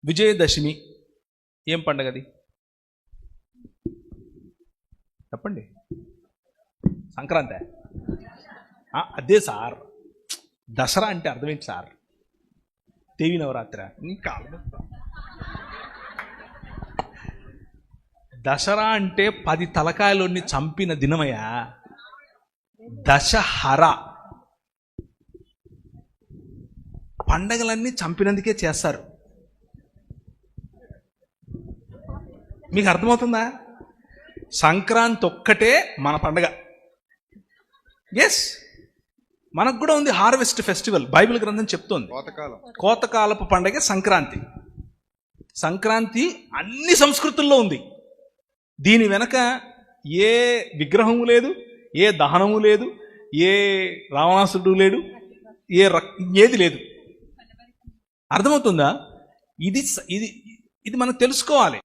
విజయదశమి ఏం పండగది చెప్పండి? సంక్రాంతి. అదే సార్. దసరా అంటే అర్థం ఏంటి సార్? దేవి నవరాత్రి. ఇంకా దసరా అంటే 10 తలకాయలోని చంపిన దినమయ్యా. దశహర. పండగలన్నీ చంపినందుకే చేస్తారు. మీకు అర్థమవుతుందా? సంక్రాంతి ఒక్కటే మన పండగ. ఎస్, మనకు కూడా ఉంది హార్వెస్ట్ ఫెస్టివల్. బైబిల్ గ్రంథం చెప్తోంది కోతకాలపు పండగ సంక్రాంతి. సంక్రాంతి అన్ని సంస్కృతుల్లో ఉంది. దీని వెనక ఏ విగ్రహము లేదు, ఏ దహనము లేదు, ఏ రావణాసుడు లేడు, ఏది లేదు. అర్థమవుతుందా? ఇది ఇది ఇది మనం తెలుసుకోవాలి.